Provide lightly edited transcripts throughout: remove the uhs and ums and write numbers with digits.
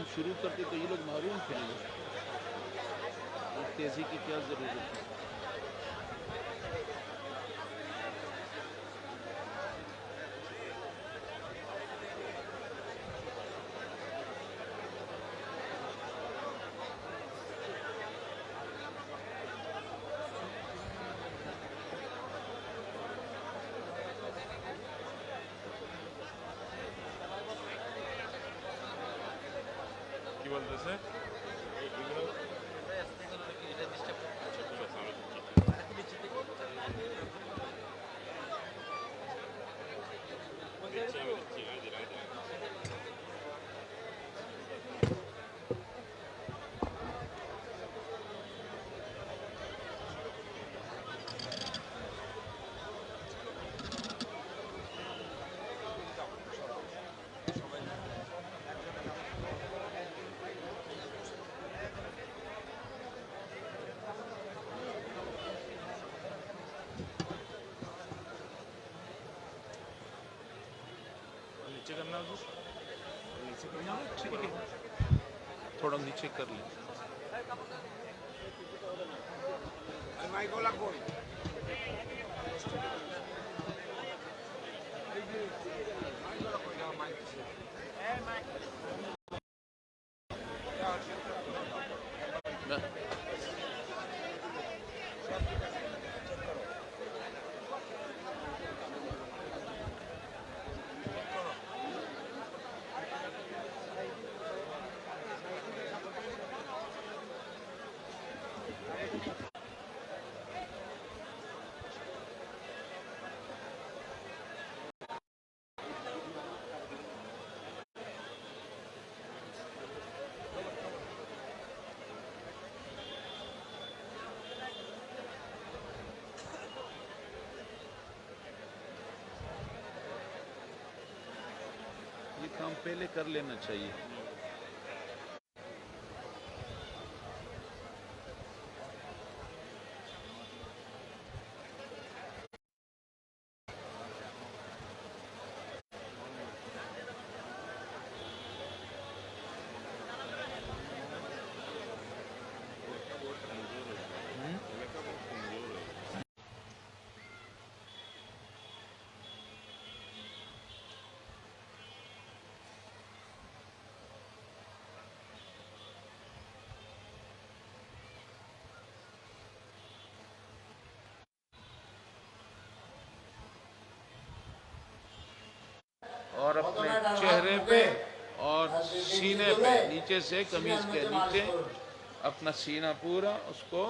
ہم شروع کرتے تو یہ لوگ محروم تھے اس تیزی کی کیا ضرورت ہے؟ কি বলতেছে? نیچے کرنا ہے حضور؟ نیچے کرنا ہے؟ ٹھیک ہے تھوڑا نیچے کر لیں. یہ کام پہلے کر لینا چاہیے. اور اپنے چہرے پہ اور سینے پہ نیچے سے قمیض کے نیچے اپنا سینہ پورا اس کو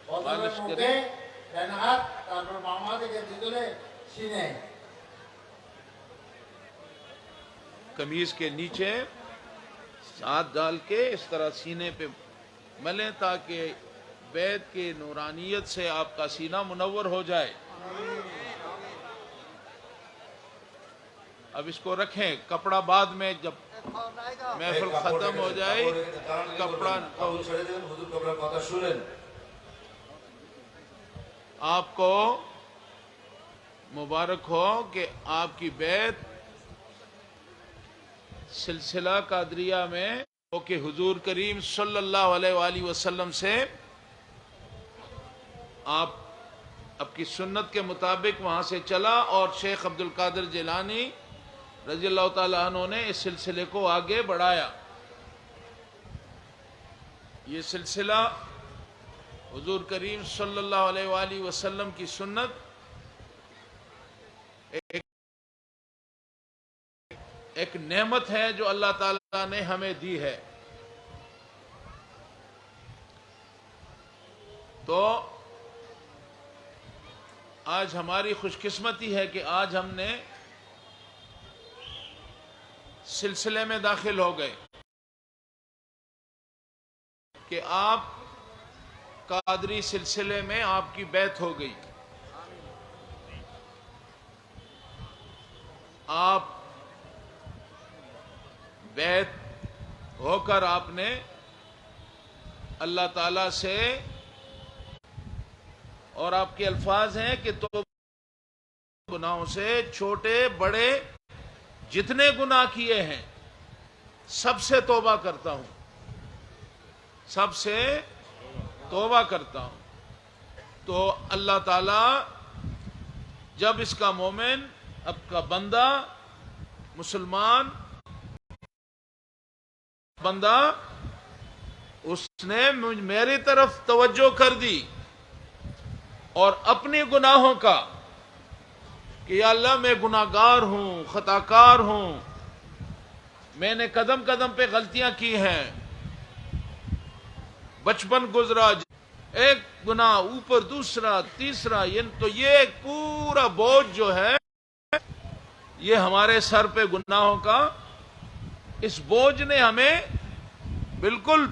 مالش کریں. قمیض کے نیچے ہاتھ ڈال کے اس طرح سینے پہ ملیں تاکہ بیت کی نورانیت سے آپ کا سینہ منور ہو جائے. اب اس کو رکھیں. کپڑا بعد میں جب محفل ختم ہو جائے کپڑا آپ کو مبارک ہو کہ آپ کی بیت سلسلہ قادریہ میں ہو کہ حضور کریم صلی اللہ علیہ وآلہ وسلم سے آپ کی سنت کے مطابق وہاں سے چلا اور شیخ عبد القادر جیلانی رضی اللہ تعالیٰ عنہ نے اس سلسلے کو آگے بڑھایا. یہ سلسلہ حضور کریم صلی اللہ علیہ وآلہ وسلم کی سنت ایک نعمت ہے جو اللہ تعالیٰ نے ہمیں دی ہے. تو آج ہماری خوش قسمتی ہے کہ آج ہم نے سلسلے میں داخل ہو گئے کہ آپ قادری سلسلے میں آپ کی بیعت ہو گئی. آپ بیعت ہو کر آپ نے اللہ تعالی سے، اور آپ کے الفاظ ہیں کہ تو گناہوں سے چھوٹے بڑے جتنے گناہ کیے ہیں سب سے توبہ کرتا ہوں، سب سے توبہ کرتا ہوں. تو اللہ تعالی جب اس کا مومن، اب کا بندہ، مسلمان بندہ، اس نے میری طرف توجہ کر دی اور اپنے گناہوں کا کہ یا اللہ میں گناہگار ہوں، خطا کار ہوں، میں نے قدم قدم پہ غلطیاں کی ہیں، بچپن گزرا، ایک گناہ اوپر دوسرا تیسرا، تو یہ ایک پورا بوجھ جو ہے یہ ہمارے سر پہ گناہوں کا، اس بوجھ نے ہمیں بالکل،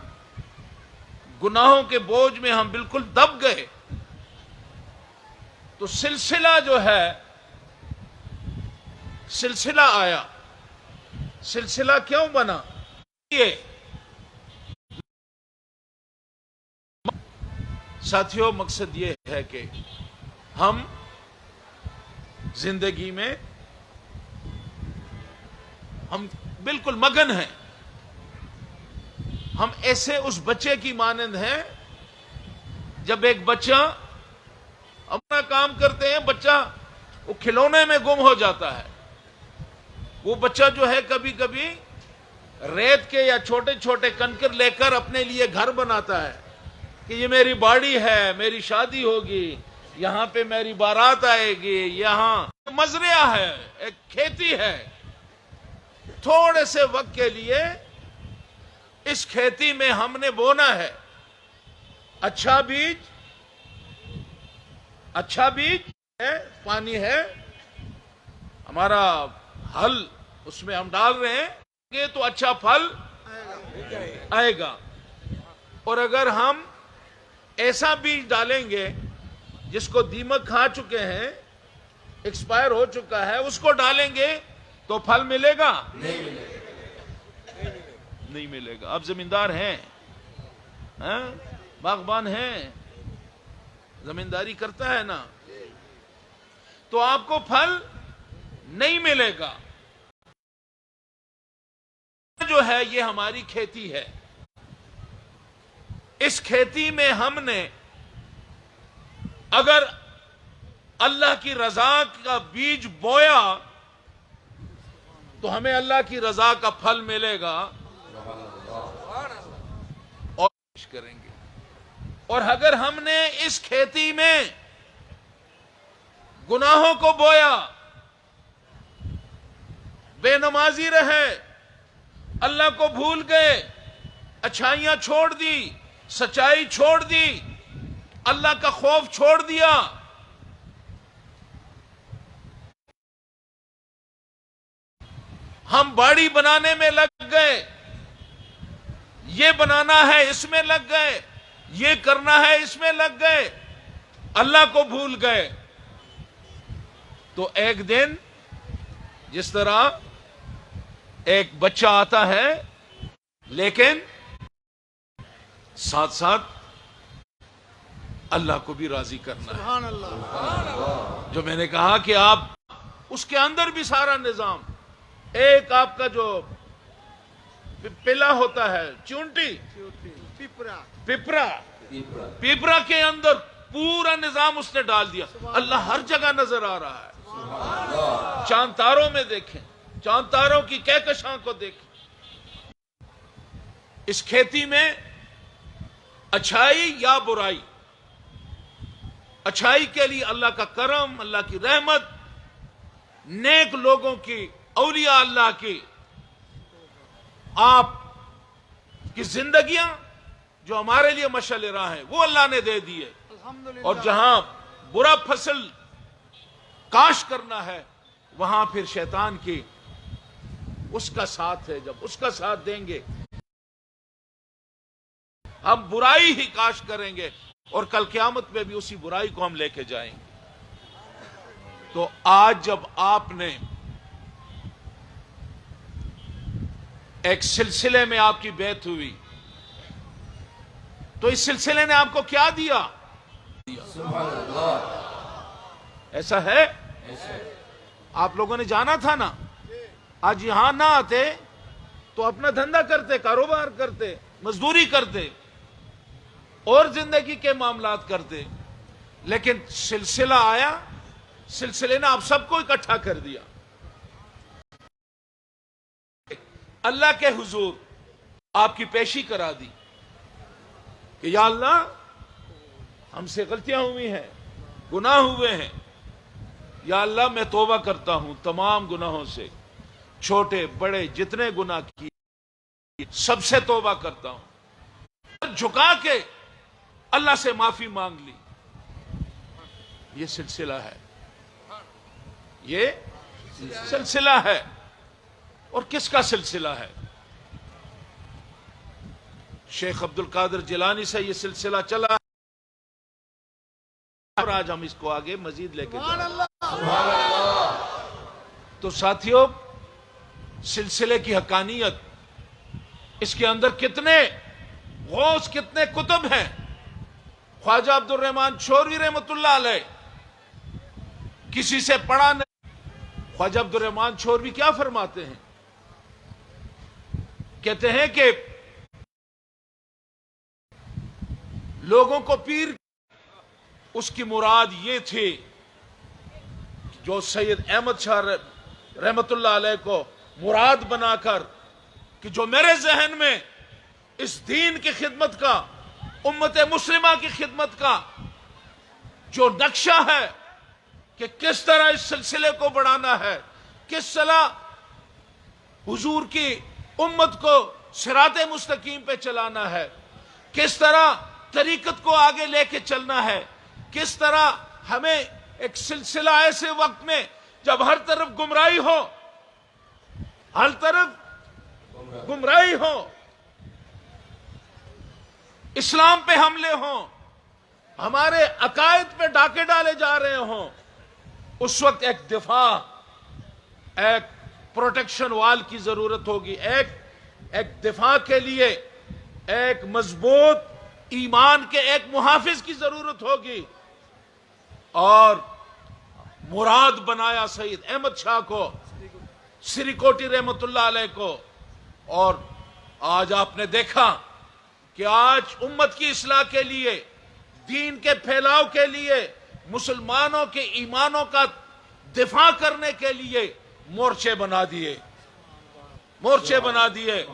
گناہوں کے بوجھ میں ہم بالکل دب گئے. تو سلسلہ جو ہے، سلسلہ آیا. سلسلہ کیوں بنا؟ یہ ساتھیوں مقصد یہ ہے کہ ہم زندگی میں ہم بالکل مگن ہیں. ہم ایسے اس بچے کی مانند ہیں، جب ایک بچہ اپنا کام کرتے ہیں، بچہ وہ کھلونے میں گم ہو جاتا ہے. وہ بچہ جو ہے کبھی کبھی ریت کے یا چھوٹے چھوٹے کنکر لے کر اپنے لیے گھر بناتا ہے کہ یہ میری باڑی ہے، میری شادی ہوگی، یہاں پہ میری بارات آئے گی، یہاں مزرعہ ہے، ایک کھیتی ہے. تھوڑے سے وقت کے لیے اس کھیتی میں ہم نے بونا ہے. اچھا بیج ہے، پانی ہے، ہمارا ہل اس میں ہم ڈال رہے ہیں تو اچھا پھل آئے گا. اور اگر ہم ایسا بیج ڈالیں گے جس کو دیمک کھا چکے ہیں، ایکسپائر ہو چکا ہے، اس کو ڈالیں گے تو پھل ملے گا؟ نہیں ملے گا. آپ زمیندار ہیں، باغبان ہیں، زمینداری کرتا ہے نا، تو آپ کو پھل نہیں ملے گا. جو ہے یہ ہماری کھیتی ہے. اس کھیتی میں ہم نے اگر اللہ کی رضا کا بیج بویا تو ہمیں اللہ کی رضا کا پھل ملے گا اور کریں گے. اور اگر ہم نے اس کھیتی میں گناہوں کو بویا، بے نمازی رہے، اللہ کو بھول گئے، اچھائیاں چھوڑ دی، سچائی چھوڑ دی، اللہ کا خوف چھوڑ دیا، ہم باڑی بنانے میں لگ گئے، یہ بنانا ہے اس میں لگ گئے، یہ کرنا ہے اس میں لگ گئے، اللہ کو بھول گئے، تو ایک دن جس طرح ایک بچہ آتا ہے لیکن ساتھ ساتھ اللہ کو بھی راضی کرنا ہے. سبحان اللہ. جو میں نے کہا کہ آپ اس کے اندر بھی سارا نظام، ایک آپ کا جو پلا ہوتا ہے، چونٹی، پیپرا کے اندر پورا نظام اس نے ڈال دیا. اللہ ہر جگہ نظر آ رہا ہے. چاند تاروں میں دیکھیں، چاند تاروں کی کہکشاں کو دیکھیں. اس کھیتی میں اچھائی یا برائی، اچھائی کے لیے اللہ کا کرم، اللہ کی رحمت، نیک لوگوں کی، اولیاء اللہ کی، آپ کی زندگیاں جو ہمارے لیے مشعل راہ ہیں وہ اللہ نے دے دیے. اور جہاں برا فصل کاش کرنا ہے وہاں پھر شیطان کی اس کا ساتھ ہے. جب اس کا ساتھ دیں گے ہم برائی ہی کاش کریں گے اور کل قیامت میں بھی اسی برائی کو ہم لے کے جائیں گے. تو آج جب آپ نے ایک سلسلے میں آپ کی بیعت ہوئی تو اس سلسلے نے آپ کو کیا دیا؟ ایسا ہے؟ آپ لوگوں نے جانا تھا نا. آج یہاں نہ آتے تو اپنا دھندا کرتے، کاروبار کرتے، مزدوری کرتے اور زندگی کے معاملات کرتے. لیکن سلسلہ آیا، سلسلے نے آپ سب کو اکٹھا کر دیا. اللہ کے حضور آپ کی پیشی کرا دی کہ یا اللہ ہم سے غلطیاں ہوئی ہیں، گناہ ہوئے ہیں، یا اللہ میں توبہ کرتا ہوں تمام گناہوں سے، چھوٹے بڑے جتنے گناہ کیے سب سے توبہ کرتا ہوں. جھکا کے اللہ سے معافی مانگ لی. یہ سلسلہ ہے، یہ سلسلہ ہے. اور کس کا سلسلہ ہے؟ شیخ عبد القادر جیلانی سے یہ سلسلہ چلا اور آج ہم اس کو آگے مزید لے کے جائیں. تو ساتھیوں، سلسلے کی حقانیت، اس کے اندر کتنے غوث، کتنے کتب ہیں. خواجہ عبد الرحمن شوروی رحمۃ اللہ علیہ کسی سے پڑھا نہیں. خواجہ عبد الرحمن شوروی کیا فرماتے ہیں؟ کہتے ہیں کہ لوگوں کو پیر، اس کی مراد یہ تھی جو سید احمد شاہ رحمت اللہ علیہ کو مراد بنا کر کہ جو میرے ذہن میں اس دین کی خدمت کا، امت مسلمہ کی خدمت کا جو نقشہ ہے کہ کس طرح اس سلسلے کو بڑھانا ہے، کس طرح حضور کی امت کو صراط مستقیم پہ چلانا ہے، کس طرح طریقت کو آگے لے کے چلنا ہے، کس طرح ہمیں ایک سلسلہ ایسے وقت میں جب ہر طرف گمراہی ہو، ہر طرف گمراہی ہو، اسلام پہ حملے ہوں، ہمارے عقائد پہ ڈاکے ڈالے جا رہے ہوں، اس وقت ایک دفاع، ایک پروٹیکشن وال کی ضرورت ہوگی. ایک دفاع کے لیے ایک مضبوط ایمان کے ایک محافظ کی ضرورت ہوگی. اور مراد بنایا سید احمد شاہ کو، سری کوٹی رحمت اللہ علیہ کو. اور آج آپ نے دیکھا کہ آج امت کی اصلاح کے لیے، دین کے پھیلاؤ کے لیے، مسلمانوں کے ایمانوں کا دفاع کرنے کے لیے مورچے بنا دیے، مورچے بنا دیے.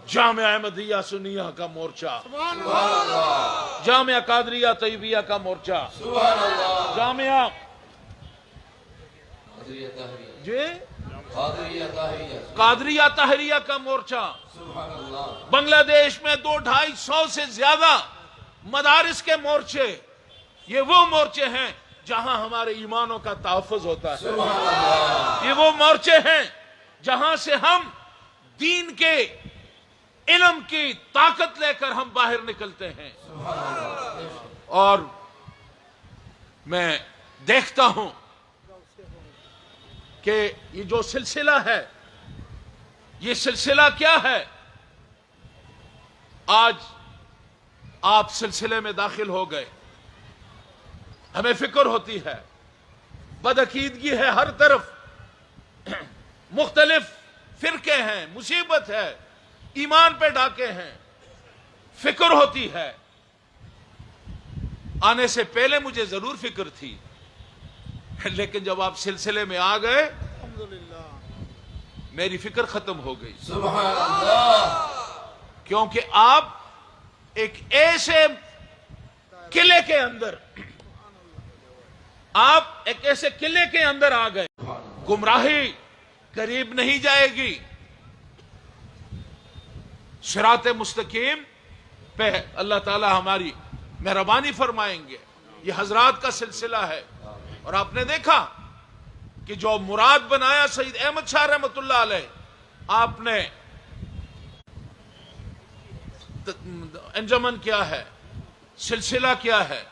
جامعہ احمدیہ سنیہ کا مورچہ، جامعہ قادریہ طیبیہ کا مورچہ، جامعہ جی قادریہ طاہریہ کا مورچہ. بنگلہ دیش میں 200-250 سے زیادہ مدارس کے مورچے. یہ وہ مورچے ہیں جہاں ہمارے ایمانوں کا تحفظ ہوتا ہے. یہ وہ مورچے ہیں جہاں سے ہم دین کے علم کی طاقت لے کر ہم باہر نکلتے ہیں. اور میں دیکھتا ہوں کہ یہ جو سلسلہ ہے، یہ سلسلہ کیا ہے؟ آج آپ سلسلے میں داخل ہو گئے، ہمیں فکر ہوتی ہے، بدعقیدگی ہے ہر طرف، مختلف فرقے ہیں، مصیبت ہے، ایمان پہ ڈاکے ہیں، فکر ہوتی ہے. آنے سے پہلے مجھے ضرور فکر تھی، لیکن جب آپ سلسلے میں آ گئے میری فکر ختم ہو گئی. سبحان اللہ. کیونکہ آپ ایک ایسے قلعے کے اندر، آپ ایک ایسے قلعے کے اندر آ گئے. گمراہی قریب نہیں جائے گی، صراط مستقیم پہ اللہ تعالی ہماری مہربانی فرمائیں گے. یہ حضرات کا سلسلہ ہے. اور آپ نے دیکھا کہ جو مراد بنایا سید احمد شاہ رحمت اللہ علیہ، آپ نے انجمن کیا ہے، سلسلہ کیا ہے،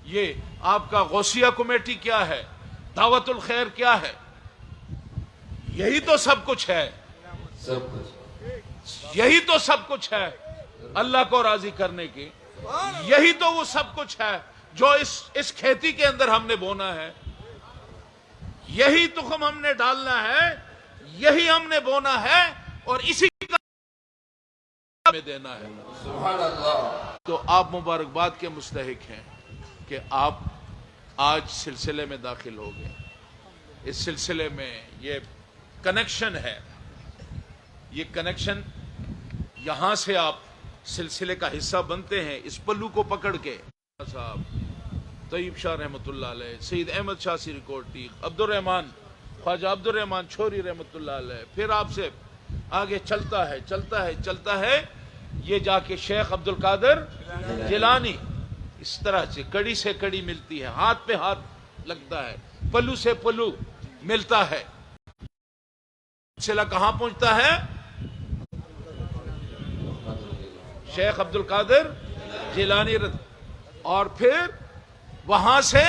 یہ آپ کا غوثیہ کمیٹی کیا ہے، دعوت الخیر کیا ہے، یہی تو سب کچھ ہے. سب کچھ یہی تو سب کچھ ہے اللہ کو راضی کرنے کی. یہی تو وہ سب کچھ ہے جو اس کھیتی کے اندر ہم نے بونا ہے. یہی تخم ہم نے ڈالنا ہے، یہی ہم نے بونا ہے اور اسی کا میں دینا ہے. سبحان اللہ. تو آپ مبارکباد کے مستحق ہیں کہ آپ آج سلسلے میں داخل ہو گئے. اس سلسلے میں یہ کنیکشن ہے، یہ کنیکشن یہاں سے آپ سلسلے کا حصہ بنتے ہیں اس پلو کو پکڑ کے. صاحب طیب شاہ رحمۃ اللہ علیہ، سید احمد شاہ سریکوٹی، عبدالرحمان خواجہ عبدالرحمان چھوری رحمۃ اللہ علیہ، پھر آپ سے آگے چلتا ہے چلتا ہے چلتا ہے، یہ جا کے شیخ عبد القادر جیلانی. اس طرح سے کڑی سے کڑی ملتی ہے، ہاتھ پہ ہاتھ لگتا ہے، پلو سے پلو ملتا ہے. سلسلہ کہاں پہنچتا ہے؟ شیخ عبد القادر جیلانی اور پھر وہاں سے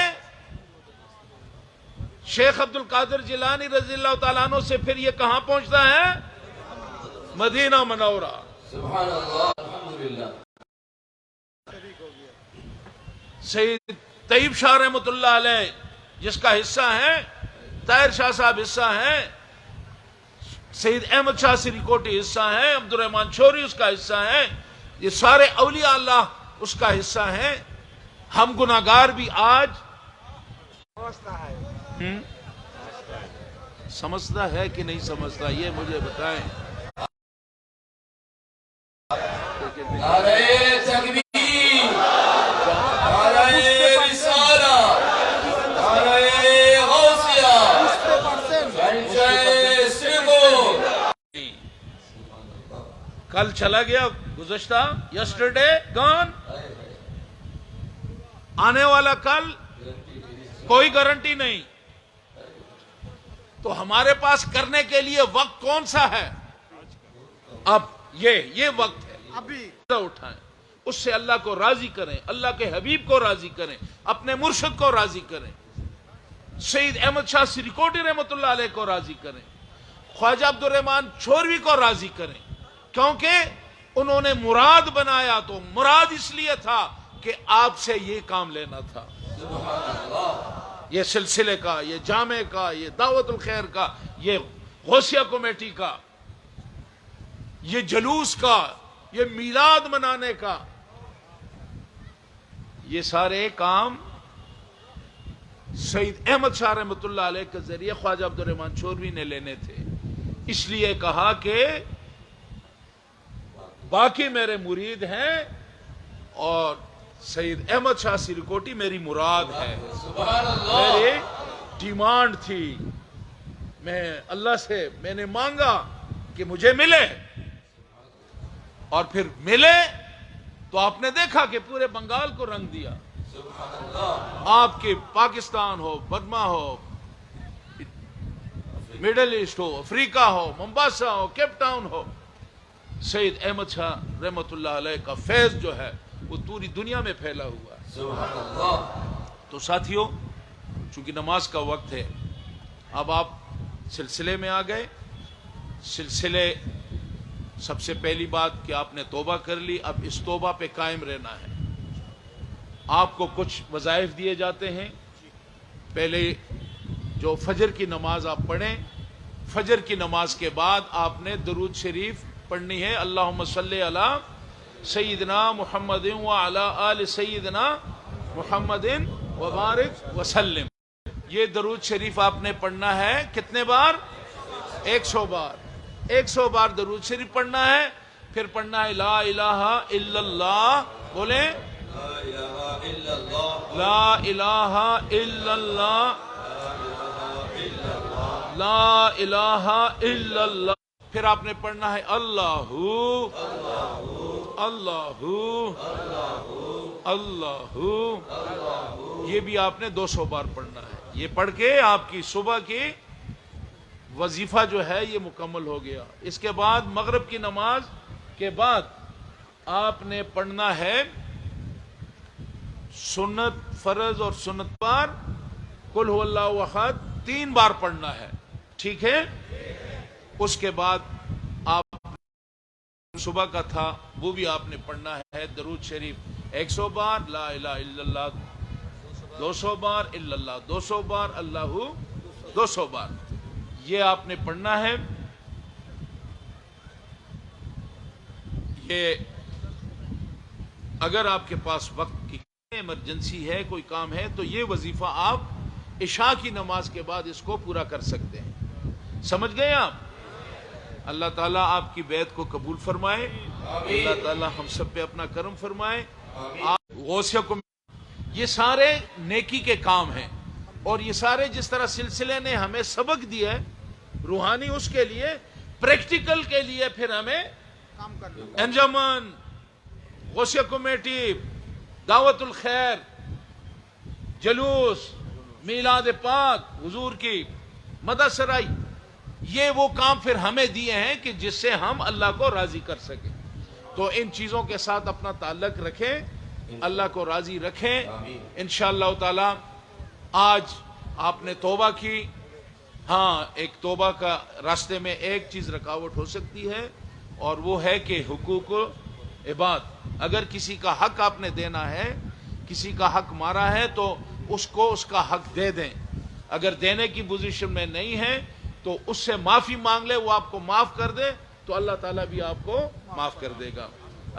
شیخ عبد القادر جیلانی رضی اللہ تعالیٰ عنہ سے پھر یہ کہاں پہنچتا ہے؟ مدینہ منورہ. سبحان اللہ. الحمدللہ. سید طیب شاہ رحمۃ اللہ علیہ جس کا حصہ ہے، طاہر شاہ صاحب حصہ ہیں، سید احمد شاہ سریکوٹی حصہ ہیں، عبدالرحمان چھوری اس کا حصہ ہے، یہ سارے اولیاء اللہ اس کا حصہ ہیں. ہم گناہگار بھی آج سمجھتا ہے کہ نہیں سمجھتا، یہ مجھے بتائیں. نعرہ تکبیر، نعرہ رسالہ، نعرہ غوثیہ، شہنشاہ سرکوٹ. کل چلا گیا، گزشتہ یسٹرڈے گون، آنے والا کل کوئی گارنٹی نہیں. تو ہمارے پاس کرنے کے لیے وقت کون سا ہے؟ اب یہ وقت ہے. ابھی اٹھائیں، اس سے اللہ کو راضی کریں، اللہ کے حبیب کو راضی کریں، اپنے مرشد کو راضی کریں، سید احمد شاہ سریکوٹی رحمۃ اللہ علیہ کو راضی کریں، خواجہ عبدالرحمان چھوروی کو راضی کریں. کیونکہ انہوں نے مراد بنایا تو مراد اس لیے تھا کہ آپ سے یہ کام لینا تھا. یہ سلسلے کا، یہ جامع کا، یہ دعوت الخیر کا، یہ غوثیہ کمیٹی کا، یہ جلوس کا، یہ میلاد منانے کا، یہ سارے کام سید احمد شاہ رحمۃ اللہ علیہ کے ذریعے خواجہ عبدالرحمان چھوروی نے لینے تھے. اس لیے کہا کہ باقی میرے مرید ہیں اور سید احمد شاہ سریکوٹی میری مراد ہے. سبحان اللہ. میری ڈیمانڈ تھی، میں اللہ سے میں نے مانگا کہ مجھے ملے، اور پھر ملے تو آپ نے دیکھا کہ پورے بنگال کو رنگ دیا. سبحان اللہ. آپ کے پاکستان ہو، برما ہو، مڈل ایسٹ ہو، افریقہ ہو، ممباسا ہو، کیپ ٹاؤن ہو، سید احمد شاہ رحمۃ اللہ علیہ کا فیض جو ہے وہ پوری دنیا میں پھیلا ہوا ہے. سبحان اللہ. تو ساتھیوں، چونکہ نماز کا وقت ہے، اب آپ سلسلے میں آ گئے. سلسلے سب سے پہلی بات کہ آپ نے توبہ کر لی، اب اس توبہ پہ قائم رہنا ہے. آپ کو کچھ وظائف دیے جاتے ہیں. پہلے جو فجر کی نماز آپ پڑھیں، فجر کی نماز کے بعد آپ نے درود شریف پڑھنی ہے. اللہم صلی علی سیدنا محمد وعلی آل سیدنا محمد وبارک وسلم. یہ درود شریف آپ نے پڑھنا ہے کتنے بار؟ 100 بار. 100 بار درود شریف پڑھنا ہے. پھر پڑھنا ہے لا الہ الا اللہ. بولیں لا الہ الا اللہ. لا الہ الا اللہ. لا الہ الا اللہ. پھر آپ نے پڑھنا ہے اللہ اللہ اللہ. یہ بھی آپ نے 200 بار پڑھنا ہے. یہ پڑھ کے آپ کی صبح کی وظیفہ جو ہے یہ مکمل ہو گیا. اس کے بعد مغرب کی نماز کے بعد آپ نے پڑھنا ہے سنت فرض اور سنت بار قل هو اللہ احد 3 بار پڑھنا ہے. ٹھیک ہے. اس کے بعد آپ صبح کا تھا وہ بھی آپ نے پڑھنا ہے درود شریف 100 بار، لا الہ الا اللہ 200 بار، الا اللہ 200 بار، اللہ 200 بار. یہ آپ نے پڑھنا ہے. کہ اگر آپ کے پاس وقت کی ایمرجنسی ہے، کوئی کام ہے، تو یہ وظیفہ آپ عشاء کی نماز کے بعد اس کو پورا کر سکتے ہیں. سمجھ گئے آپ؟ اللہ تعالیٰ آپ کی بیعت کو قبول فرمائے. اللہ تعالیٰ ہم سب پہ اپنا کرم فرمائے. آپ غوثیہ کو یہ سارے نیکی کے کام ہیں، اور یہ سارے جس طرح سلسلے نے ہمیں سبق دیا ہے روحانی، اس کے لیے پریکٹیکل کے لیے پھر ہمیں انجمن، غوثیہ کمیٹی، دعوت الخیر، جلوس، میلاد پاک حضور کی، مدح سرائی، یہ وہ کام پھر ہمیں دیے ہیں کہ جس سے ہم اللہ کو راضی کر سکیں. تو ان چیزوں کے ساتھ اپنا تعلق رکھیں، اللہ کو راضی رکھیں. انشاءاللہ تعالی آج آپ نے توبہ کی. ہاں، ایک توبہ کا راستے میں ایک چیز رکاوٹ ہو سکتی ہے، اور وہ ہے کہ حقوق عباد. اگر کسی کا حق آپ نے دینا ہے، کسی کا حق مارا ہے، تو اس کو اس کا حق دے دیں. اگر دینے کی پوزیشن میں نہیں ہے تو اس سے معافی مانگ لے، وہ آپ کو معاف کر دے تو اللہ تعالیٰ بھی آپ کو معاف کر دے گا.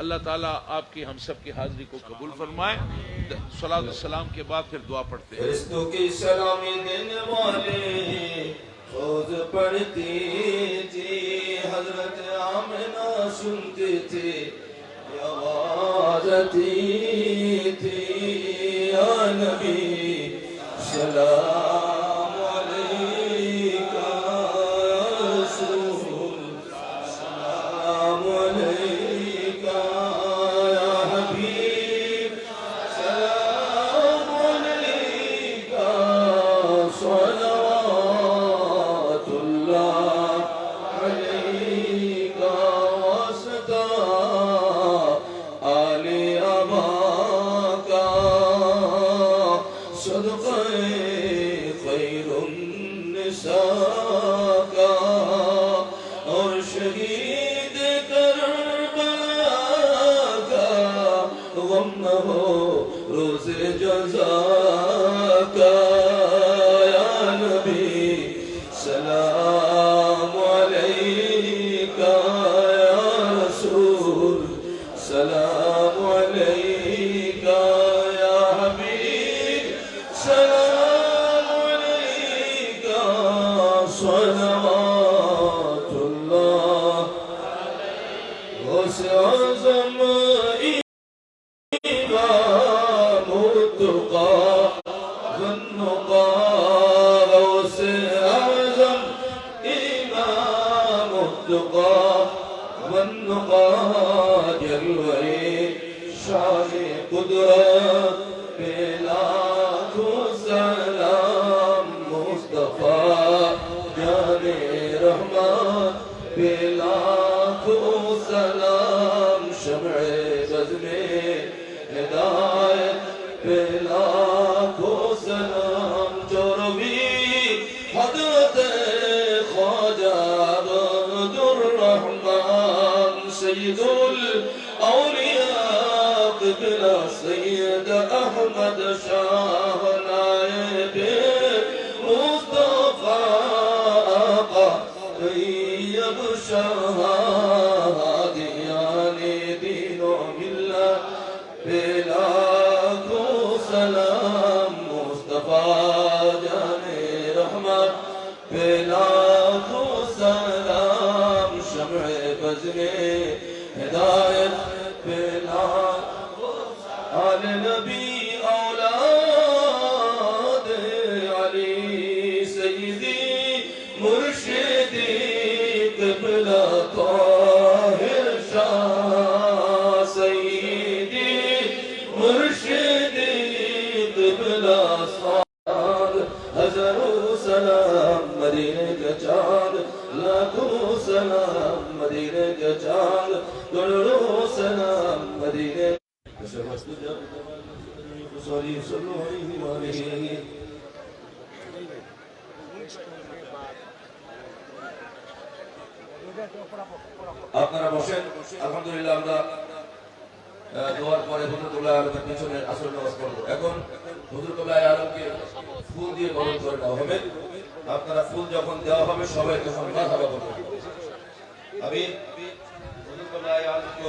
اللہ تعالیٰ آپ کی ہم سب کی حاضری کو قبول فرمائے. صلاۃ والسلام کے بعد پھر دعا پڑھتے ہیں. فرشتوں کی سلامی دینے والے روز پڑھتی تھی، حضرت آمنہ سنتی تھی، آواز آتی تھی، یا نبی سلام علیکہ، رسول سلام علیکہ، یا حبیب سلام علیکہ، صلوات اللہ علیکہ، واسطہ آل اباکہ، صدقہ خیر النساء کا، اور شہید کربلا کا غم نہ ہو روز جزا کا، یا نبی سلام علیکہ، یا رسول سلام علیکہ، یا حبیب سلام علیکہ، صلوات اللہ. غوث اعظم امام التقیٰ والنقیٰ، غوث اعظم امام التقیٰ والنقیٰ، جلوے شان قدرت پہ لاکھوں سلام، مصطفیٰ جان رحمت پہ لاکھوں سلام، شمع بز میں ہدایت پہ لاکھوں سلام، چوروی حضرت خواجہ عبد الرحمن، سید الاولیاء قبلہ سید احمد شاہ، نائب مصطفیٰ آقا طیب شاہ، ہادیان دین و ملت پہ لاکھوں سلام، مصطفیٰ جان رحمت پہ لاکھوں سلام، شمع بز میں ہدایت پہ لاکھوں آل نبی اولاد علی، سیدی مرشدی قبلہ طاہر شاہ، سیدی مرشدی قبلہ سعد، ہزاروں سلام مدینے کا چاند، لاکھوں سلام مدینے کا چاند، کروڑوں سلام مدینے کا আপনারা বসেন। আলহামদুলিল্লাহ আমরা দোয়ার পরে হুজুরুল্লাহ আলমের পিছনে আসর নামাজ পড়ব। এখন হুজুরুল্লাহ আলমকে ফুল দিয়ে বরণ করে দেওয়া হবে। আপনারা ফুল যখন দেওয়া হবে সবাই তখন মারহাবা বলবেন। আমি হুজুরুল্লাহ আলমকে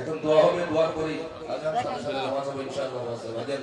এখন দোয়া হবে দোয়ার পরে আজান সালাত হবে ইনশাআল্লাহ আজান